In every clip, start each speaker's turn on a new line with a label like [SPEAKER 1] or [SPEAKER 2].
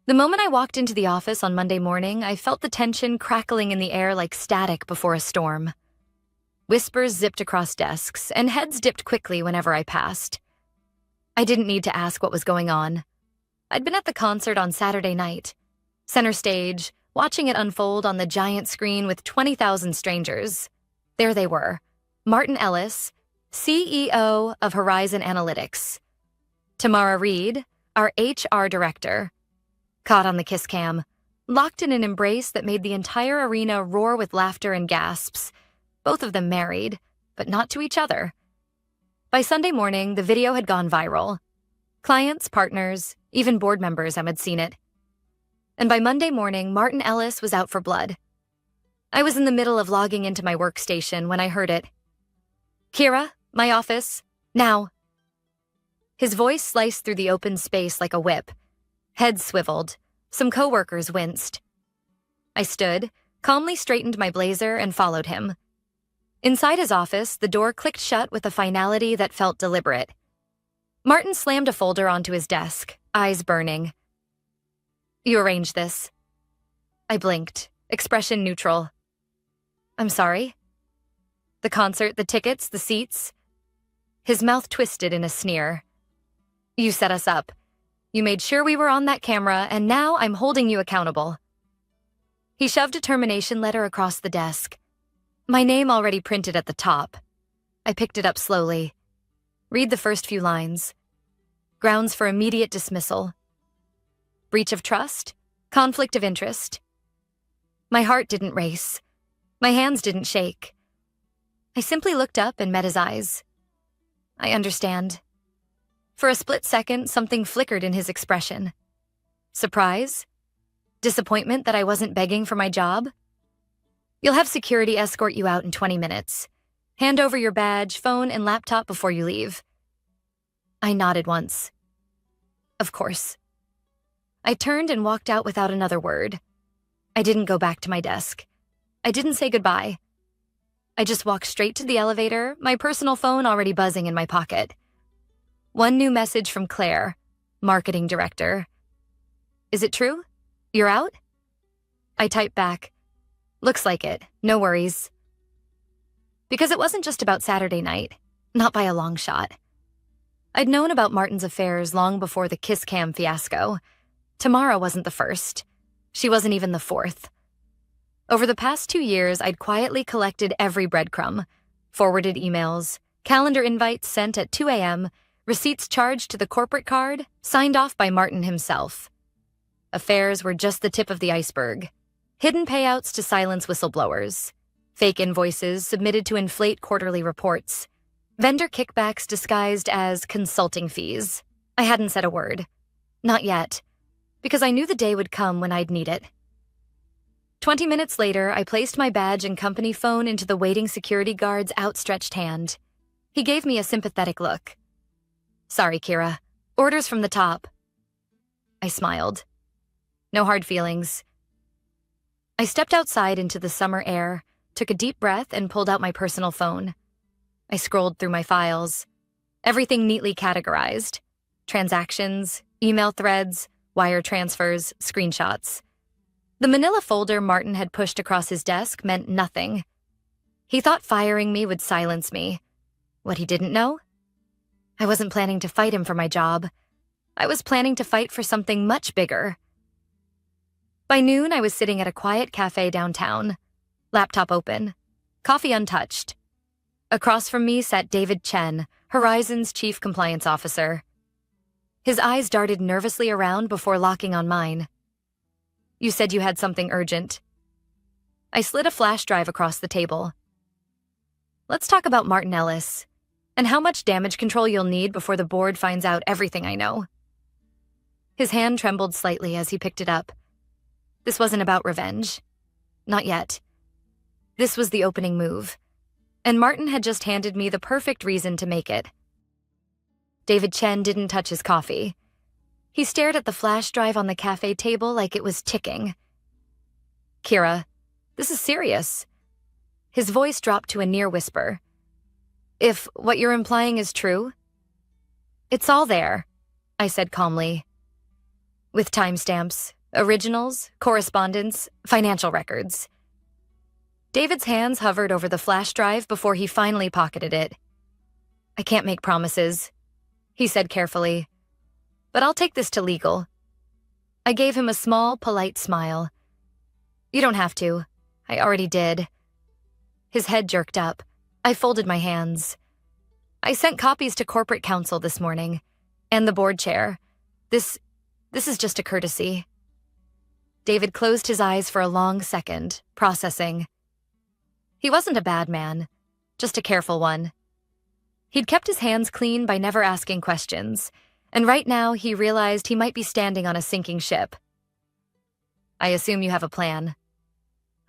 [SPEAKER 1] The moment I walked into the office on Monday morning, I felt the tension crackling in the air like static before a storm. Whispers zipped across desks, and heads dipped quickly whenever I passed. I didn't need to ask what was going on. I'd been at the concert on Saturday night, center stage, watching it unfold on the giant screen with 20,000 strangers. There they were, Martin Ellis, CEO of Horizon Analytics, Tamara Reed, our HR director, caught on the kiss cam, locked in an embrace that made the entire arena roar with laughter and gasps, both of them married, but not to each other. By Sunday morning, the video had gone viral. Clients, partners, even board members had seen it. And by Monday morning, Martin Ellis was out for blood. I was in the middle of logging into my workstation when I heard it. "Kira, my office, now." His voice sliced through the open space like a whip. Heads swiveled. Some coworkers winced. I stood, calmly straightened my blazer, and followed him. Inside his office, the door clicked shut with a finality that felt deliberate. Martin slammed a folder onto his desk, eyes burning. "You arranged this." I blinked, expression neutral. "I'm sorry?" "The concert, the tickets, the seats." His mouth twisted in a sneer. "You set us up. You made sure we were on that camera, and now I'm holding you accountable." He shoved a termination letter across the desk. My name already printed at the top. I picked it up slowly. Read the first few lines. Grounds for immediate dismissal. Breach of trust. Conflict of interest. My heart didn't race. My hands didn't shake. I simply looked up and met his eyes. "I understand." For a split second, something flickered in his expression. Surprise? Disappointment that I wasn't begging for my job? "You'll have security escort you out in 20 minutes. Hand over your badge, phone, and laptop before you leave." I nodded once. Of course. I turned and walked out without another word. I didn't go back to my desk. I didn't say goodbye. I just walked straight to the elevator, my personal phone already buzzing in my pocket. One new message from Claire, marketing director. "Is it true? You're out?" I typed back, "Looks like it, no worries." Because it wasn't just about Saturday night, not by a long shot. I'd known about Martin's affairs long before the kiss cam fiasco. Tamara wasn't the first. She wasn't even the fourth. Over the past 2 years, I'd quietly collected every breadcrumb, forwarded emails, calendar invites sent at 2 a.m., receipts charged to the corporate card, signed off by Martin himself. Affairs were just the tip of the iceberg. Hidden payouts to silence whistleblowers. Fake invoices submitted to inflate quarterly reports. Vendor kickbacks disguised as consulting fees. I hadn't said a word. Not yet. Because I knew the day would come when I'd need it. 20 minutes later, I placed my badge and company phone into the waiting security guard's outstretched hand. He gave me a sympathetic look. "Sorry, Kira. Orders from the top." I smiled. No hard feelings. I stepped outside into the summer air, took a deep breath, and pulled out my personal phone. I scrolled through my files. Everything neatly categorized. Transactions, email threads, wire transfers, screenshots. The manila folder Martin had pushed across his desk meant nothing. He thought firing me would silence me. What he didn't know? I wasn't planning to fight him for my job. I was planning to fight for something much bigger. By noon, I was sitting at a quiet cafe downtown, laptop open, coffee untouched. Across from me sat David Chen, Horizon's chief compliance officer. His eyes darted nervously around before locking on mine. "You said you had something urgent." I slid a flash drive across the table. "Let's talk about Martin Ellis, and how much damage control you'll need before the board finds out everything I know." His hand trembled slightly as he picked it up. This wasn't about revenge. Not yet. This was the opening move, and Martin had just handed me the perfect reason to make it. David Chen didn't touch his coffee. He stared at the flash drive on the cafe table like it was ticking. "Kira, this is serious." His voice dropped to a near whisper. "If what you're implying is true." "It's all there," I said calmly. with timestamps, originals, correspondence, financial records. David's hands hovered over the flash drive before he finally pocketed it. "I can't make promises," he said carefully, "but I'll take this to legal." I gave him a small, polite smile. "You don't have to. I already did." His head jerked up. I folded my hands. "I sent copies to corporate counsel this morning, and the board chair. This is just a courtesy." David closed his eyes for a long second, processing. He wasn't a bad man, just a careful one. He'd kept his hands clean by never asking questions, and right now he realized he might be standing on a sinking ship. "I assume you have a plan."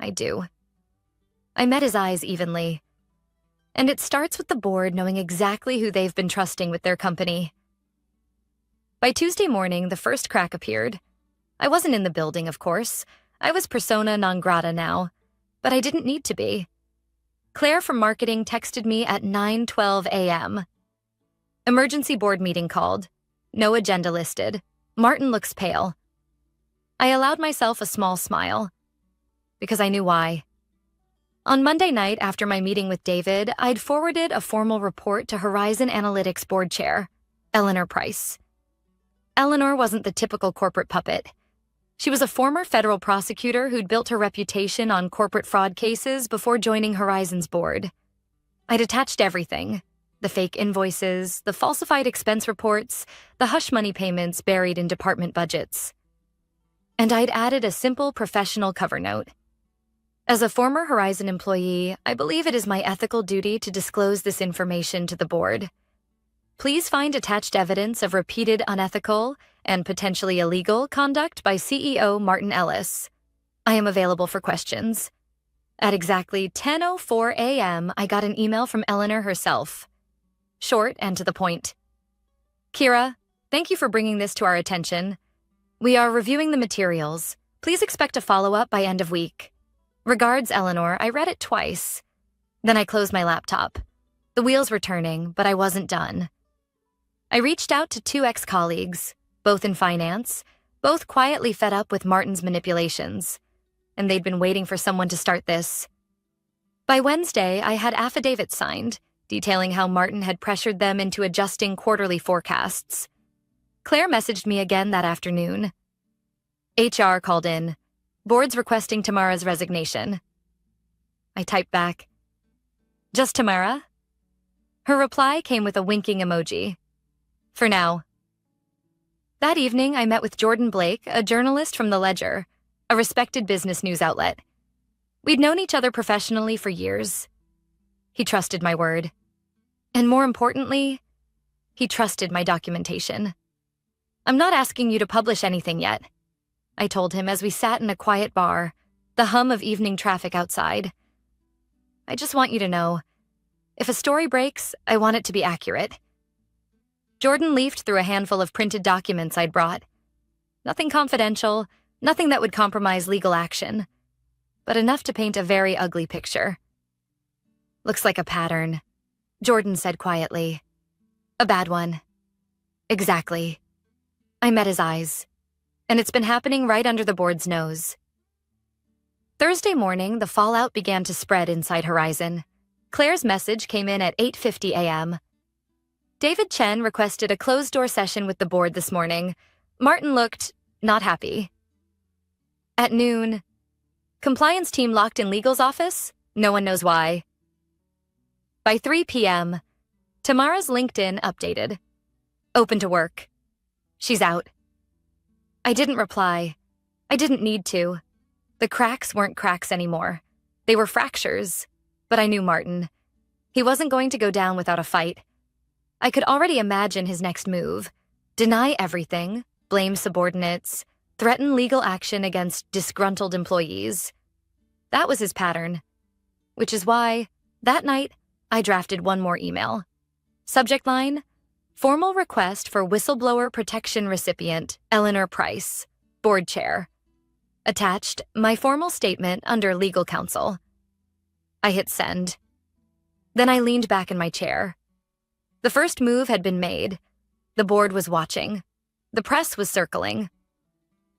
[SPEAKER 1] "I do." I met his eyes evenly. "And it starts with the board knowing exactly who they've been trusting with their company." By Tuesday morning, the first crack appeared. I wasn't in the building, of course. I was persona non grata now, but I didn't need to be. Claire from marketing texted me at 9:12 a.m. "Emergency board meeting called. No agenda listed. Martin looks pale." I allowed myself a small smile, because I knew why. On Monday night after my meeting with David, I'd forwarded a formal report to Horizon Analytics board chair, Eleanor Price. Eleanor wasn't the typical corporate puppet. She was a former federal prosecutor who'd built her reputation on corporate fraud cases before joining Horizon's board. I'd attached everything: the fake invoices, the falsified expense reports, the hush money payments buried in department budgets. And I'd added a simple professional cover note. As a former Horizon employee, I believe it is my ethical duty to disclose this information to the board. Please find attached evidence of repeated unethical and potentially illegal conduct by CEO Martin Ellis. I am available for questions. At exactly 10:04 a.m., I got an email from Eleanor herself. Short and to the point. "Kira, thank you for bringing this to our attention. We are reviewing the materials. Please expect a follow-up by end of week. Regards, Eleanor." I read it twice. Then I closed my laptop. The wheels were turning, but I wasn't done. I reached out to 2 ex-colleagues, both in finance, both quietly fed up with Martin's manipulations, and they'd been waiting for someone to start this. By Wednesday, I had affidavits signed, detailing how Martin had pressured them into adjusting quarterly forecasts. Claire messaged me again that afternoon. HR called in. "Board's requesting Tamara's resignation." I typed back, "Just Tamara?" Her reply came with a winking emoji. "For now." That evening, I met with Jordan Blake, a journalist from The Ledger, a respected business news outlet. We'd known each other professionally for years. He trusted my word. And more importantly, he trusted my documentation. "I'm not asking you to publish anything yet," I told him as we sat in a quiet bar, the hum of evening traffic outside. "I just want you to know, if a story breaks, I want it to be accurate." Jordan leafed through a handful of printed documents I'd brought. Nothing confidential, nothing that would compromise legal action, but enough to paint a very ugly picture. "Looks like a pattern," Jordan said quietly. "A bad one." "Exactly." I met his eyes. And it's been happening right under the board's nose. Thursday morning, the fallout began to spread inside Horizon. Claire's message came in at 8:50 a.m. David Chen requested a closed-door session with the board this morning. Martin looked not happy. At noon, compliance team locked in legal's office? No one knows why. By 3 p.m., Tamara's LinkedIn updated. Open to work. She's out. I didn't reply. I didn't need to. The cracks weren't cracks anymore. They were fractures. But I knew Martin. He wasn't going to go down without a fight. I could already imagine his next move. Deny everything, blame subordinates, threaten legal action against disgruntled employees. That was his pattern. Which is why, that night, I drafted one more email. Subject line: formal request for whistleblower protection recipient, Eleanor Price, board chair. Attached, my formal statement under legal counsel. I hit send. Then I leaned back in my chair. The first move had been made. The board was watching. The press was circling.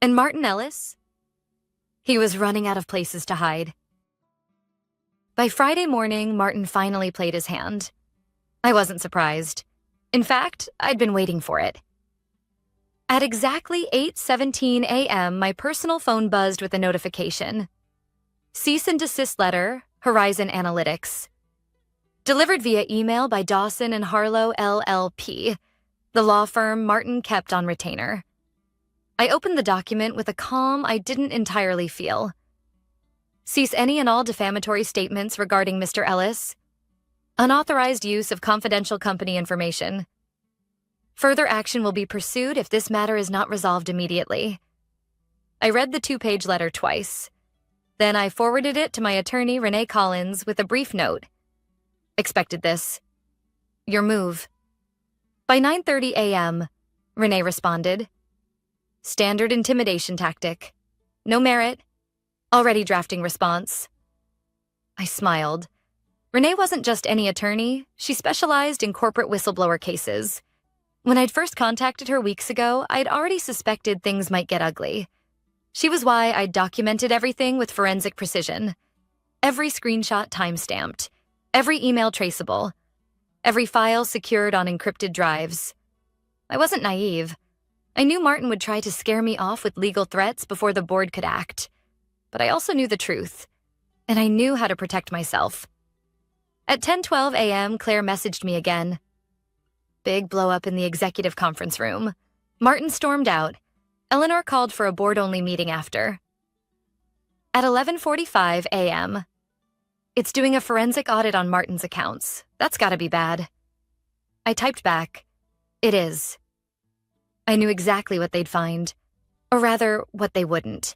[SPEAKER 1] And Martin Ellis? He was running out of places to hide. By Friday morning, Martin finally played his hand. I wasn't surprised. In fact, I'd been waiting for it. At exactly 8:17 a.m., my personal phone buzzed with a notification. Cease and desist letter, Horizon Analytics. Delivered via email by Dawson and Harlow LLP, the law firm Martin kept on retainer. I opened the document with a calm I didn't entirely feel. Cease any and all defamatory statements regarding Mr. Ellis. Unauthorized use of confidential company information. Further action will be pursued if this matter is not resolved immediately. I read the 2-page letter twice. Then I forwarded it to my attorney, Renee Collins, with a brief note. Expected this. Your move. By 9:30 a.m., Renee responded. Standard intimidation tactic. No merit. Already drafting response. I smiled. Renee wasn't just any attorney. She specialized in corporate whistleblower cases. When I'd first contacted her weeks ago, I'd already suspected things might get ugly. She was why I'd documented everything with forensic precision. Every screenshot time-stamped. Every email traceable. Every file secured on encrypted drives. I wasn't naive. I knew Martin would try to scare me off with legal threats before the board could act. But I also knew the truth. And I knew how to protect myself. At 10:12 a.m., Claire messaged me again. Big blow-up in the executive conference room. Martin stormed out. Eleanor called for a board-only meeting after. At 11:45 a.m., it's doing a forensic audit on Martin's accounts. That's gotta be bad. I typed back, it is. I knew exactly what they'd find. Or rather, what they wouldn't.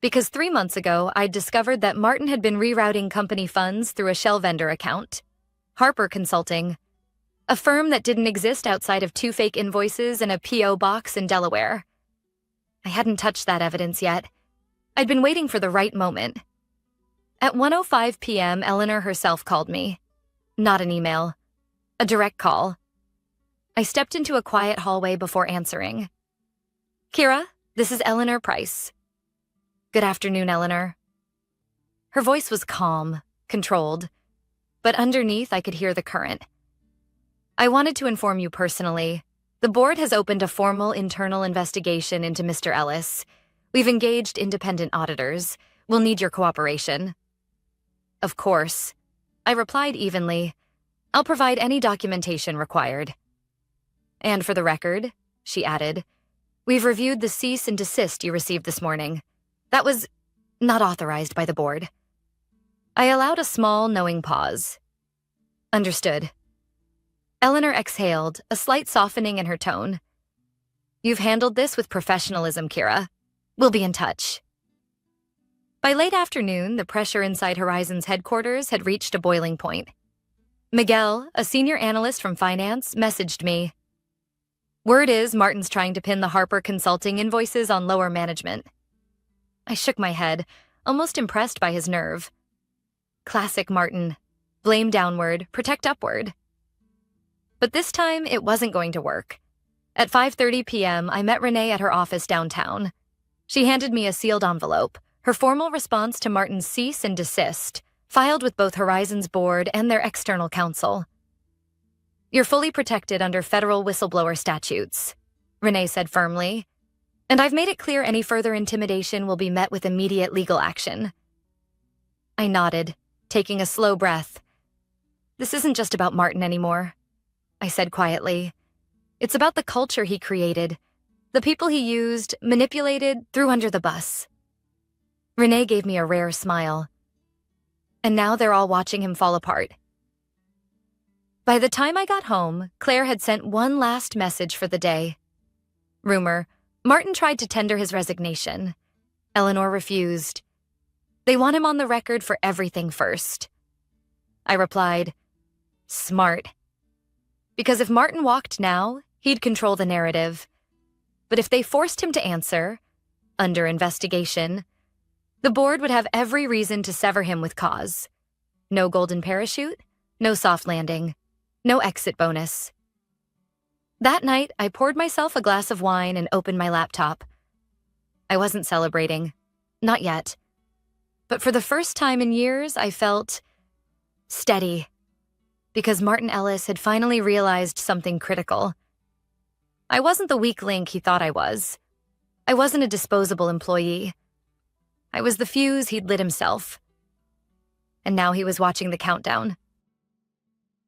[SPEAKER 1] Because 3 months ago, I'd discovered that Martin had been rerouting company funds through a shell vendor account. Harper Consulting. A firm that didn't exist outside of 2 fake invoices and a P.O. box in Delaware. I hadn't touched that evidence yet. I'd been waiting for the right moment. At 1:05 p.m., Eleanor herself called me. Not an email. A direct call. I stepped into a quiet hallway before answering. Kira, this is Eleanor Price. Good afternoon, Eleanor. Her voice was calm, controlled, but underneath I could hear the current. I wanted to inform you personally. The board has opened a formal internal investigation into Mr. Ellis. We've engaged independent auditors. We'll need your cooperation. Of course. I replied evenly. I'll provide any documentation required. And for the record, she added, we've reviewed the cease and desist you received this morning. That was not authorized by the board. I allowed a small, knowing pause. Understood. Eleanor exhaled, a slight softening in her tone. You've handled this with professionalism, Kira. We'll be in touch. By late afternoon, the pressure inside Horizon's headquarters had reached a boiling point. Miguel, a senior analyst from finance, messaged me. Word is Martin's trying to pin the Harper Consulting invoices on lower management. I shook my head, almost impressed by his nerve. Classic Martin. Blame downward, protect upward. But this time, it wasn't going to work. At 5:30 p.m., I met Renee at her office downtown. She handed me a sealed envelope, her formal response to Martin's cease and desist, filed with both Horizon's board and their external counsel. You're fully protected under federal whistleblower statutes, Renee said firmly, and I've made it clear any further intimidation will be met with immediate legal action. I nodded, taking a slow breath. This isn't just about Martin anymore, I said quietly. It's about the culture he created, the people he used, manipulated, threw under the bus. Renee gave me a rare smile. And now they're all watching him fall apart. By the time I got home, Claire had sent one last message for the day. Rumor, Martin tried to tender his resignation. Eleanor refused. They want him on the record for everything first. I replied, smart. Because if Martin walked now, he'd control the narrative. But if they forced him to answer, under investigation, the board would have every reason to sever him with cause. No golden parachute, no soft landing, no exit bonus. That night, I poured myself a glass of wine and opened my laptop. I wasn't celebrating. Not yet. But for the first time in years, I felt steady. Because Martin Ellis had finally realized something critical. I wasn't the weak link he thought I was. I wasn't a disposable employee. I was the fuse he'd lit himself. And now he was watching the countdown.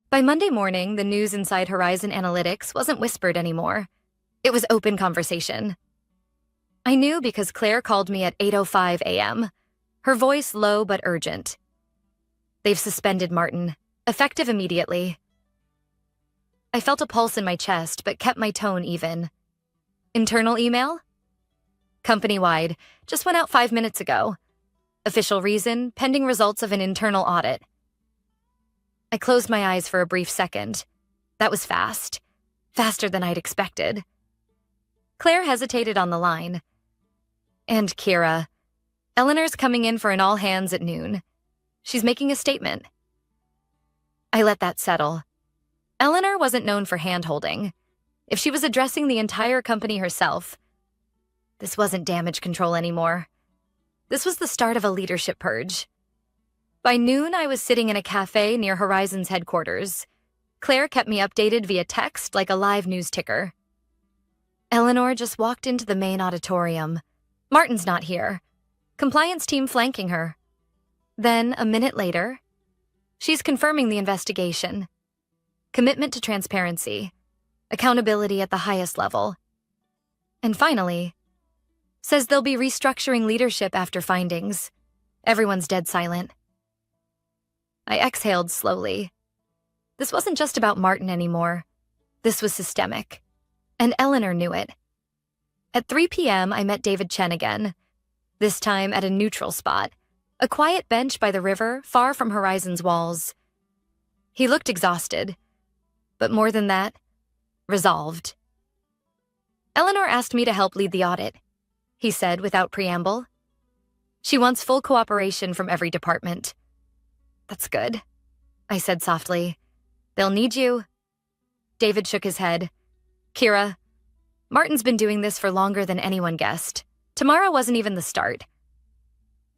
[SPEAKER 1] By Monday morning, the news inside Horizon Analytics wasn't whispered anymore. It was open conversation. I knew because Claire called me at 8:05 a.m., her voice low but urgent. They've suspended Martin, effective immediately. I felt a pulse in my chest but kept my tone even. Internal email? Company-wide, just went out 5 minutes ago. Official reason, pending results of an internal audit. I closed my eyes for a brief second. That was fast. Faster than I'd expected. Claire hesitated on the line. And Kira. Eleanor's coming in for an all-hands at noon. She's making a statement. I let that settle. Eleanor wasn't known for hand-holding. If she was addressing the entire company herself, this wasn't damage control anymore. This was the start of a leadership purge. By noon, I was sitting in a cafe near Horizon's headquarters. Claire kept me updated via text like a live news ticker. Eleanor just walked into the main auditorium. Martin's not here. Compliance team flanking her. Then, a minute later, she's confirming the investigation. Commitment to transparency. Accountability at the highest level. And finally, says they'll be restructuring leadership after findings. Everyone's dead silent. I exhaled slowly. This wasn't just about Martin anymore. This was systemic. And Eleanor knew it. At 3 p.m., I met David Chen again. This time at a neutral spot. A quiet bench by the river, far from Horizon's walls. He looked exhausted. But more than that, resolved. Eleanor asked me to help lead the audit, he said without preamble. She wants full cooperation from every department. That's good, I said softly. They'll need you. David shook his head. Kira, Martin's been doing this for longer than anyone guessed. Tomorrow wasn't even the start.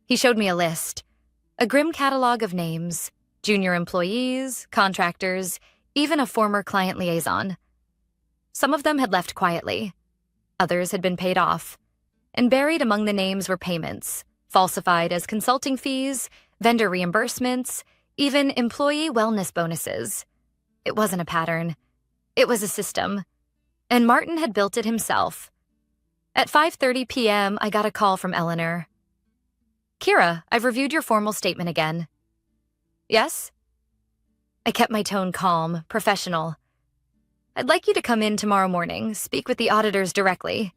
[SPEAKER 1] He showed me a list, a grim catalog of names, junior employees, contractors, even a former client liaison. Some of them had left quietly. Others had been paid off. And buried among the names were payments, falsified as consulting fees, vendor reimbursements, even employee wellness bonuses. It wasn't a pattern. It was a system. And Martin had built it himself. At 5:30 p.m., I got a call from Eleanor. Kira, I've reviewed your formal statement again. Yes? I kept my tone calm, professional. I'd like you to come in tomorrow morning, speak with the auditors directly.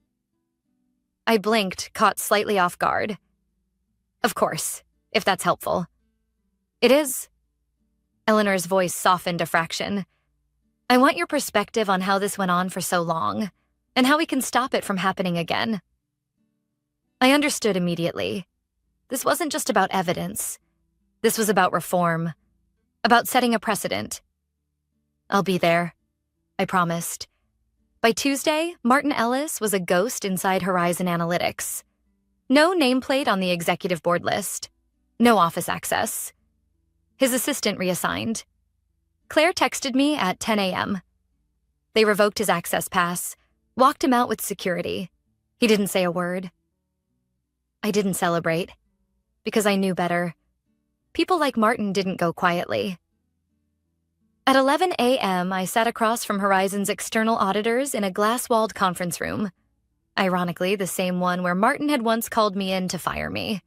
[SPEAKER 1] I blinked, caught slightly off guard. Of course, if that's helpful. It is. Eleanor's voice softened a fraction. I want your perspective on how this went on for so long, and how we can stop it from happening again. I understood immediately. This wasn't just about evidence. This was about reform. About setting a precedent. I'll be there, I promised. By Tuesday, Martin Ellis was a ghost inside Horizon Analytics. No nameplate on the executive board list. No office access. His assistant reassigned. Claire texted me at 10 a.m. They revoked his access pass, walked him out with security. He didn't say a word. I didn't celebrate, because I knew better. People like Martin didn't go quietly. At 11 a.m., I sat across from Horizon's external auditors in a glass-walled conference room. Ironically, the same one where Martin had once called me in to fire me.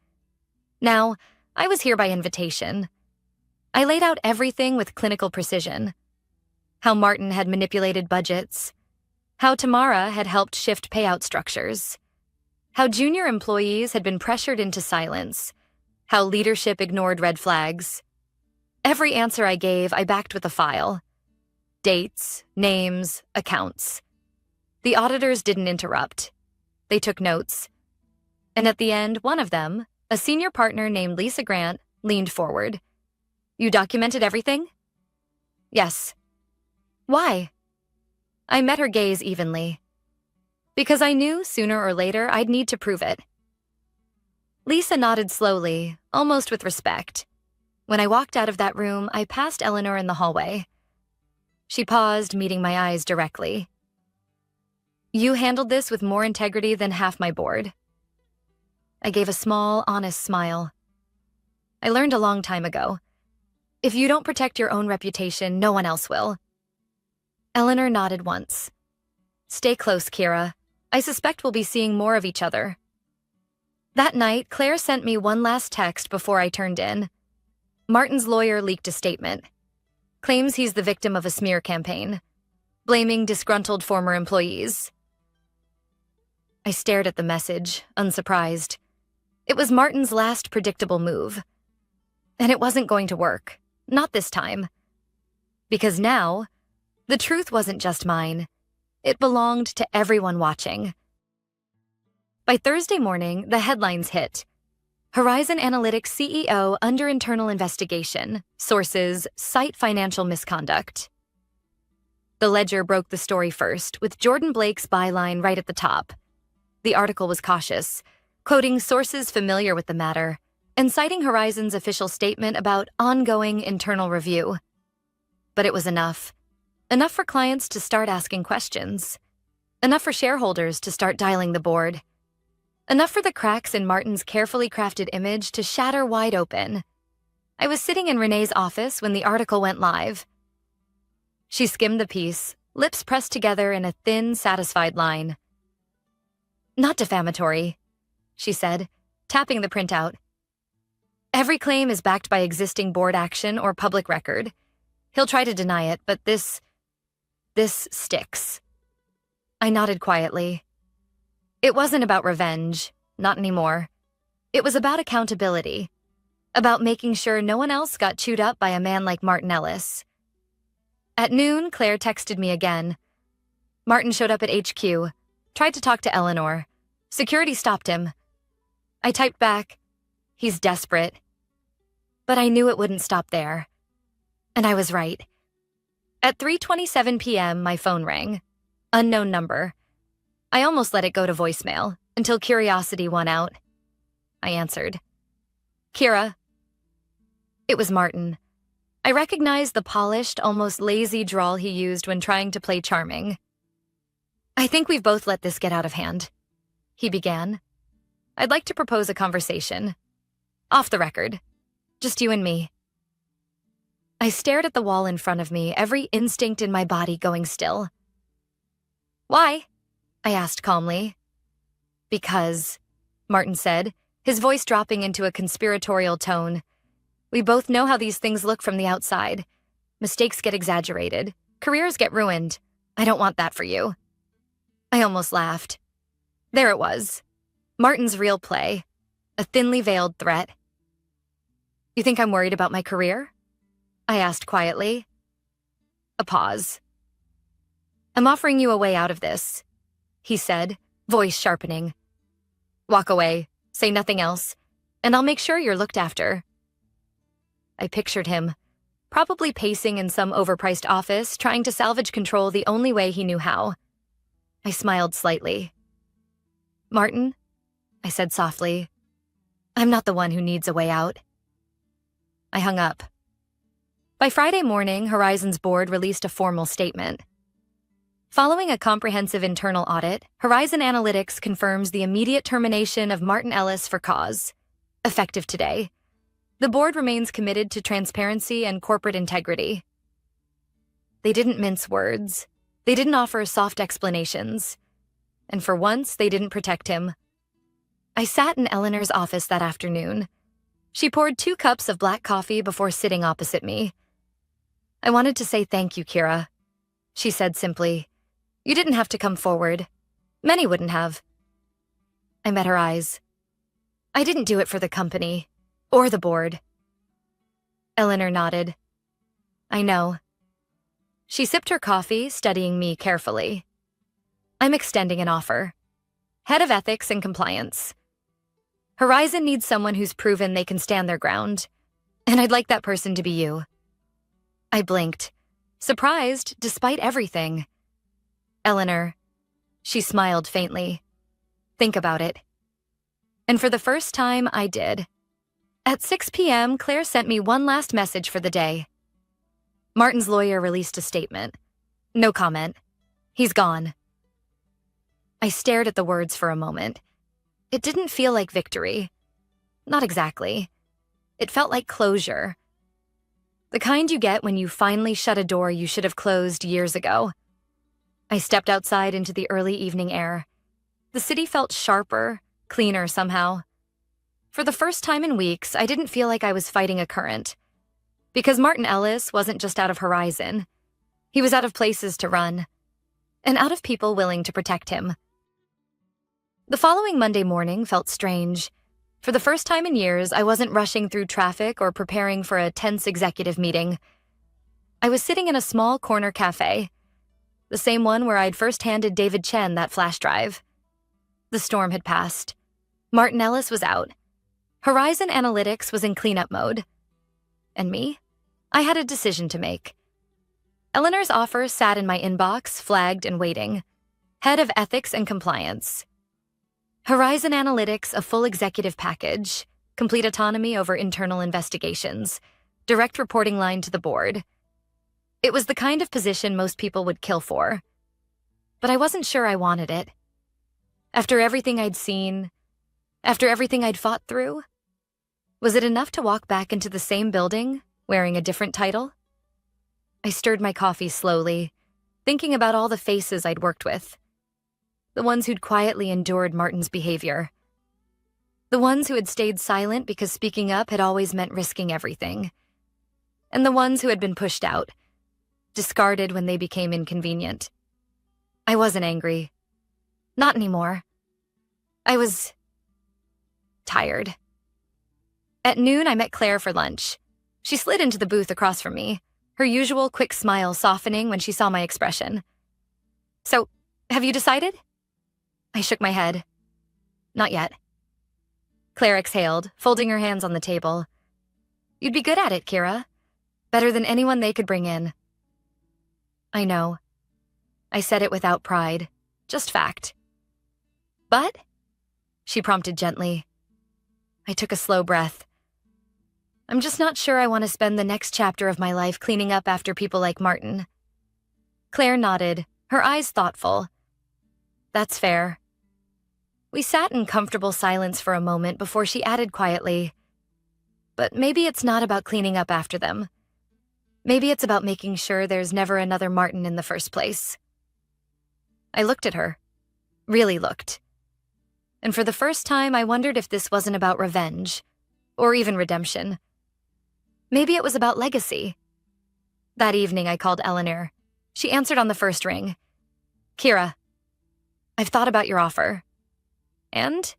[SPEAKER 1] Now, I was here by invitation. I laid out everything with clinical precision. How Martin had manipulated budgets. How Tamara had helped shift payout structures. How junior employees had been pressured into silence. How leadership ignored red flags. Every answer I gave, I backed with a file. Dates, names, accounts. The auditors didn't interrupt. They took notes. And at the end, one of them, a senior partner named Lisa Grant, leaned forward. You documented everything? Yes. Why? I met her gaze evenly. Because I knew sooner or later I'd need to prove it. Lisa nodded slowly, almost with respect. When I walked out of that room, I passed Eleanor in the hallway. She paused, meeting my eyes directly. You handled this with more integrity than half my board. I gave a small, honest smile. I learned a long time ago. If you don't protect your own reputation, no one else will. Eleanor nodded once. Stay close, Kira. I suspect we'll be seeing more of each other. That night, Claire sent me one last text before I turned in. Martin's lawyer leaked a statement. Claims he's the victim of a smear campaign, blaming disgruntled former employees. I stared at the message, unsurprised. It was Martin's last predictable move. And it wasn't going to work. Not this time. Because now, the truth wasn't just mine. It belonged to everyone watching. By Thursday morning, the headlines hit. Horizon Analytics CEO under internal investigation. Sources, cite financial misconduct. The Ledger broke the story first, with Jordan Blake's byline right at the top. The article was cautious, quoting sources familiar with the matter, and citing Horizon's official statement about ongoing internal review. But it was enough. Enough for clients to start asking questions. Enough for shareholders to start dialing the board. Enough for the cracks in Martin's carefully crafted image to shatter wide open. I was sitting in Renee's office when the article went live. She skimmed the piece, lips pressed together in a thin, satisfied line. Not defamatory, she said, tapping the printout. Every claim is backed by existing board action or public record. He'll try to deny it, but this sticks. I nodded quietly. It wasn't about revenge, not anymore. It was about accountability, about making sure no one else got chewed up by a man like Martin Ellis. At noon, Claire texted me again. Martin showed up at HQ, tried to talk to Eleanor. Security stopped him. I typed back, he's desperate. But I knew it wouldn't stop there. And I was right. At 3:27 p.m., my phone rang. Unknown number. I almost let it go to voicemail, until curiosity won out. I answered. Kira. It was Martin. I recognized the polished, almost lazy drawl he used when trying to play charming. I think we've both let this get out of hand, he began. I'd like to propose a conversation. Off the record. Just you and me. I stared at the wall in front of me, every instinct in my body going still. Why? I asked calmly. Because, Martin said, his voice dropping into a conspiratorial tone. We both know how these things look from the outside. Mistakes get exaggerated. Careers get ruined. I don't want that for you. I almost laughed. There it was. Martin's real play. A thinly veiled threat. You think I'm worried about my career? I asked quietly. A pause. I'm offering you a way out of this, he said, voice sharpening. Walk away, say nothing else, and I'll make sure you're looked after. I pictured him, probably pacing in some overpriced office, trying to salvage control the only way he knew how. I smiled slightly. Martin, I said softly, I'm not the one who needs a way out. I hung up. By Friday morning, Horizon's board released a formal statement. Following a comprehensive internal audit, Horizon Analytics confirms the immediate termination of Martin Ellis for cause. Effective today. The board remains committed to transparency and corporate integrity. They didn't mince words. They didn't offer soft explanations. And for once, they didn't protect him. I sat in Eleanor's office that afternoon. She poured 2 cups of black coffee before sitting opposite me. I wanted to say thank you, Kira, she said simply. You didn't have to come forward. Many wouldn't have. I met her eyes. I didn't do it for the company, or the board. Eleanor nodded. I know. She sipped her coffee, studying me carefully. I'm extending an offer. Head of Ethics and Compliance. Horizon needs someone who's proven they can stand their ground, and I'd like that person to be you. I blinked, surprised despite everything. Eleanor, She smiled faintly. Think about it. And for the first time, I did. At 6 p.m., Claire sent me one last message for the day. Martin's lawyer released a statement. No comment. He's gone. I stared at the words for a moment. It didn't feel like victory. Not exactly. It felt like closure. The kind you get when you finally shut a door you should have closed years ago. I stepped outside into the early evening air. The city felt sharper, cleaner somehow. For the first time in weeks, I didn't feel like I was fighting a current. Because Martin Ellis wasn't just out of Horizon. He was out of places to run. And out of people willing to protect him. The following Monday morning felt strange. For the first time in years, I wasn't rushing through traffic or preparing for a tense executive meeting. I was sitting in a small corner cafe. The same one where I'd first handed David Chen that flash drive. The storm had passed. Martin Ellis was out. Horizon Analytics was in cleanup mode. And me? I had a decision to make. Eleanor's offer sat in my inbox, flagged and waiting. Head of Ethics and Compliance. Horizon Analytics, a full executive package, complete autonomy over internal investigations, direct reporting line to the board. It was the kind of position most people would kill for. But I wasn't sure I wanted it. After everything I'd seen, after everything I'd fought through, was it enough to walk back into the same building, wearing a different title? I stirred my coffee slowly, thinking about all the faces I'd worked with. The ones who'd quietly endured Martin's behavior. The ones who had stayed silent because speaking up had always meant risking everything. And the ones who had been pushed out, discarded when they became inconvenient. I wasn't angry. Not anymore. I was tired. At noon, I met Claire for lunch. She slid into the booth across from me, her usual quick smile softening when she saw my expression. So, have you decided? I shook my head. Not yet. Claire exhaled, folding her hands on the table. You'd be good at it, Kira. Better than anyone they could bring in. I know. I said it without pride, just fact. But? She prompted gently. I took a slow breath. I'm just not sure I want to spend the next chapter of my life cleaning up after people like Martin. Claire nodded, her eyes thoughtful. That's fair. We sat in comfortable silence for a moment before she added quietly, but maybe it's not about cleaning up after them. Maybe it's about making sure there's never another Martin in the first place. I looked at her, really looked. And for the first time, I wondered if this wasn't about revenge, or even redemption. Maybe it was about legacy. That evening, I called Eleanor. She answered on the first ring. Kira, I've thought about your offer. And?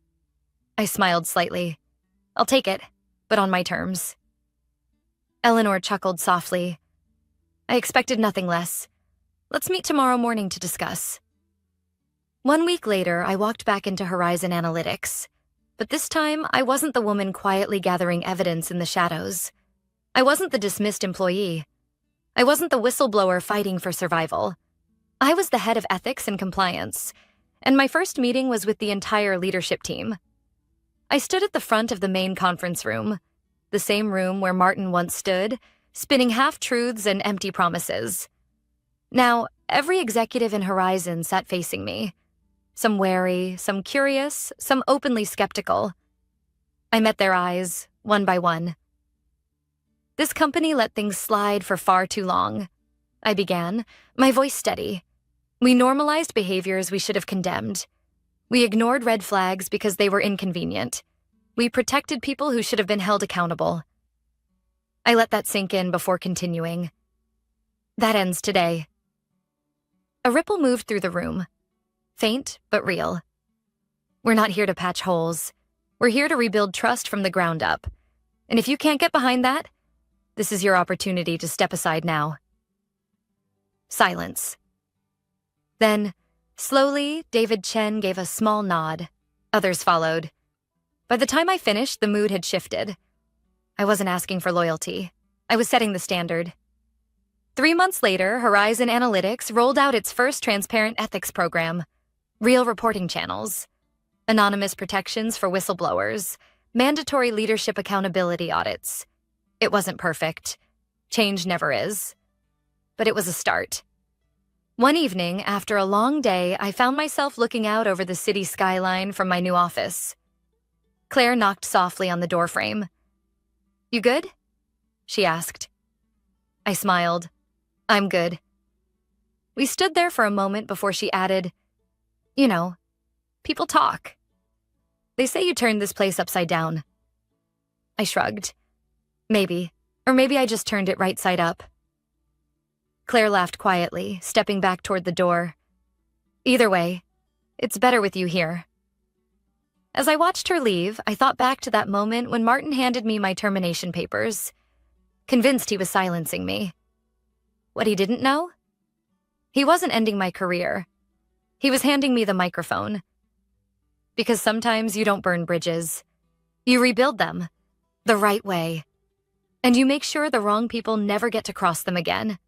[SPEAKER 1] I smiled slightly. I'll take it, but on my terms. Eleanor chuckled softly. I expected nothing less. Let's meet tomorrow morning to discuss. 1 week later, I walked back into Horizon Analytics. But this time, I wasn't the woman quietly gathering evidence in the shadows. I wasn't the dismissed employee. I wasn't the whistleblower fighting for survival. I was the head of ethics and compliance, and my first meeting was with the entire leadership team. I stood at the front of the main conference room, the same room where Martin once stood, spinning half-truths and empty promises. Now, every executive in Horizon sat facing me. Some wary, some curious, some openly skeptical. I met their eyes, one by one. This company let things slide for far too long. I began, my voice steady. We normalized behaviors we should have condemned. We ignored red flags because they were inconvenient. We protected people who should have been held accountable. I let that sink in before continuing. That ends today. A ripple moved through the room. Faint, but real. We're not here to patch holes. We're here to rebuild trust from the ground up. And if you can't get behind that, this is your opportunity to step aside now. Silence. Then, slowly, David Chen gave a small nod. Others followed. By the time I finished, the mood had shifted. I wasn't asking for loyalty. I was setting the standard. 3 months later, Horizon Analytics rolled out its first transparent ethics program. Real reporting channels, anonymous protections for whistleblowers, mandatory leadership accountability audits. It wasn't perfect. Change never is. But it was a start. One evening, after a long day, I found myself looking out over the city skyline from my new office. Claire knocked softly on the doorframe. "You good?" she asked. I smiled. "I'm good." We stood there for a moment before she added, "You know, people talk. They say you turned this place upside down." I shrugged. Maybe. Or maybe I just turned it right side up. Claire laughed quietly, stepping back toward the door. "Either way, it's better with you here." As I watched her leave, I thought back to that moment when Martin handed me my termination papers, convinced he was silencing me. What he didn't know? He wasn't ending my career. He was handing me the microphone. Because sometimes you don't burn bridges. You rebuild them, the right way. And you make sure the wrong people never get to cross them again.